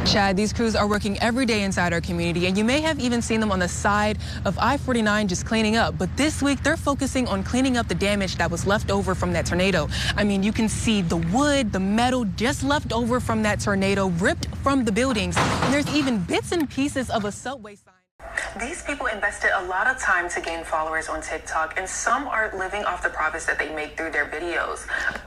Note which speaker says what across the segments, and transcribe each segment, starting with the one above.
Speaker 1: Chad, these crews are working every day inside our community, and you may have even seen them on the side of I-49 just cleaning up. But this week, they're focusing on cleaning up the damage that was left over from that tornado. I mean, you can see the wood, the metal just left over from that tornado, ripped from the buildings. And there's even bits and pieces of a subway sign. These people invested a lot of time to gain followers on TikTok, and some are living off the profits that they make through their videos.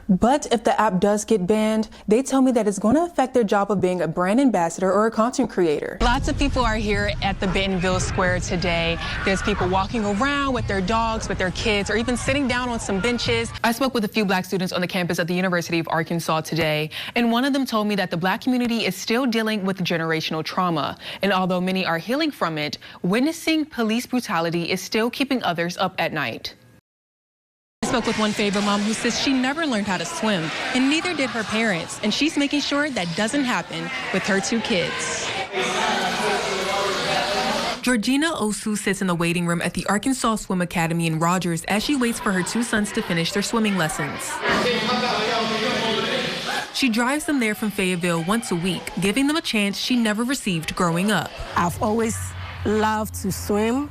Speaker 1: But if the app does get banned, they tell me that it's going to affect their job of being a brand ambassador or a content creator. Lots of people are here at the Bentonville Square today. There's people walking around with their dogs, with their kids, or even sitting down on some benches. I spoke with a few black students on the campus at the University of Arkansas today, and one of them told me that the black community is still dealing with generational trauma. And although many are healing from it, witnessing police brutality is still keeping others up at night. I spoke with one favorite mom who says she never learned how to swim, and neither did her parents, and she's making sure that doesn't happen with her two kids. Georgina Osu sits in the waiting room at the Arkansas Swim Academy in Rogers as she waits for her two sons to finish their swimming lessons. She drives them there from Fayetteville once a week, giving them a chance she never received growing up.
Speaker 2: I've always loved to swim,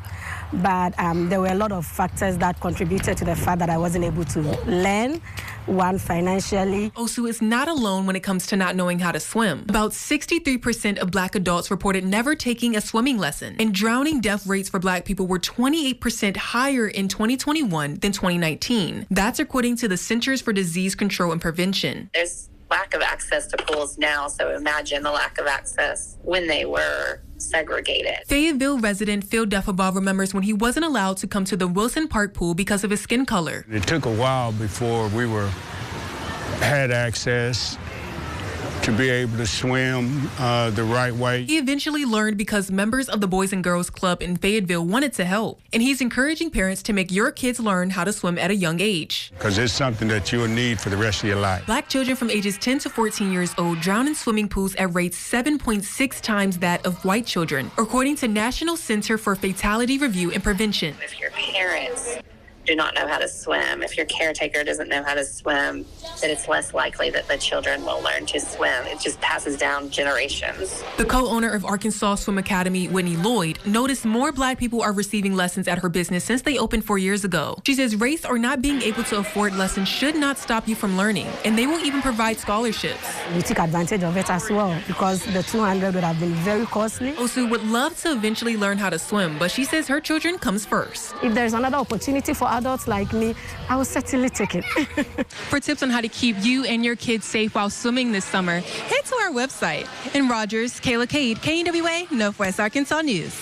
Speaker 2: but there were a lot of factors that contributed to the fact that I wasn't able to learn. One, financially.
Speaker 1: Osu is not alone when it comes to not knowing how to swim. About 63% of black adults reported never taking a swimming lesson, and drowning death rates for black people were 28% higher in 2021 than 2019. That's according to the Centers for Disease Control and Prevention.
Speaker 3: There's lack of access to pools now, so imagine the lack of access when they were segregated.
Speaker 1: Fayetteville resident Phil Deffabaugh remembers when he wasn't allowed to come to the Wilson Park pool because of his skin color.
Speaker 4: It took a while before we had access to be able to swim the right way.
Speaker 1: He eventually learned because members of the Boys and Girls Club in Fayetteville wanted to help, and he's encouraging parents to make your kids learn how to swim at a young age.
Speaker 4: Because it's something that you'll need for the rest of your life.
Speaker 1: Black children from ages 10 to 14 years old drown in swimming pools at rates 7.6 times that of white children, according to National Center for Fatality Review and Prevention.
Speaker 3: If your parents do not know how to swim, if your caretaker doesn't know how to swim, then it's less likely that the children will learn to swim. It just passes down generations.
Speaker 1: The co-owner of Arkansas Swim Academy, Whitney Lloyd, noticed more black people are receiving lessons at her business since they opened 4 years ago. She says race or not being able to afford lessons should not stop you from learning, and they will even provide scholarships.
Speaker 2: We took advantage of it as well because the 200 would have been very costly.
Speaker 1: Osu would love to eventually learn how to swim, but she says her children comes first.
Speaker 2: If there's another opportunity for adults like me, I will certainly take it.
Speaker 1: For tips on how to keep you and your kids safe while swimming this summer, head to our website. In Rogers, Cayla Cade, KNWA, Northwest Arkansas News.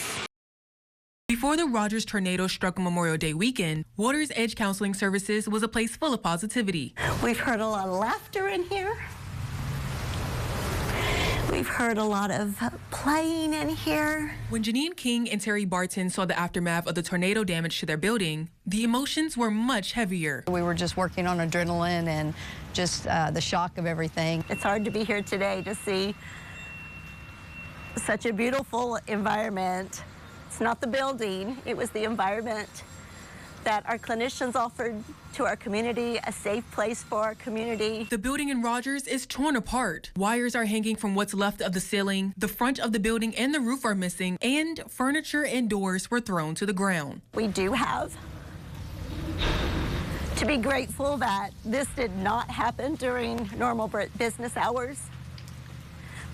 Speaker 1: Before the Rogers tornado struck Memorial Day weekend, Water's Edge Counseling Services was a place full of positivity.
Speaker 5: We've heard a lot of laughter in here. We've heard a lot of playing in here.
Speaker 1: When Janine King and Terry Barton saw the aftermath of the tornado damage to their building, the emotions were much heavier.
Speaker 6: We were just working on adrenaline and just the shock of everything.
Speaker 5: It's hard to be here today to see such a beautiful environment. It's not the building, it was the environment that our clinicians offered to our community, a safe place for our community.
Speaker 1: The building in Rogers is torn apart. Wires are hanging from what's left of the ceiling, the front of the building and the roof are missing, and furniture and doors were thrown to the ground.
Speaker 5: We do have to be grateful that this did not happen during normal business hours,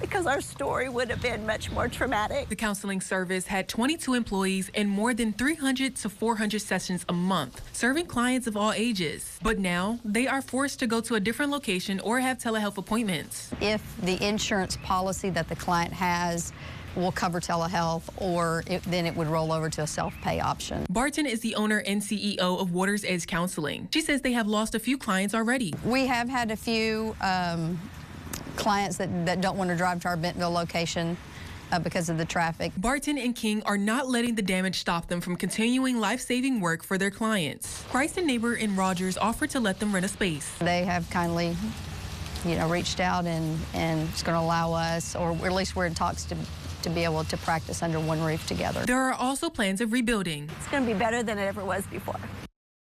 Speaker 5: because our story would have been much more traumatic.
Speaker 1: The counseling service had 22 employees and more than 300 to 400 sessions a month, serving clients of all ages. But now they are forced to go to a different location or have telehealth appointments.
Speaker 6: If the insurance policy that the client has will cover telehealth, or then it would roll over to a self-pay option.
Speaker 1: Barton is the owner and CEO of Water's Edge Counseling. She says they have lost a few clients already.
Speaker 6: We have had a few clients that don't want to drive to our Bentonville location because of the traffic.
Speaker 1: Barton and King are not letting the damage stop them from continuing life-saving work for their clients. Christ and Neighbor in Rogers offered to let them rent a space.
Speaker 6: They have kindly, reached out and it's going to allow us, or at least we're in talks to be able to practice under one roof together.
Speaker 1: There are also plans of rebuilding.
Speaker 5: It's going to be better than it ever was before.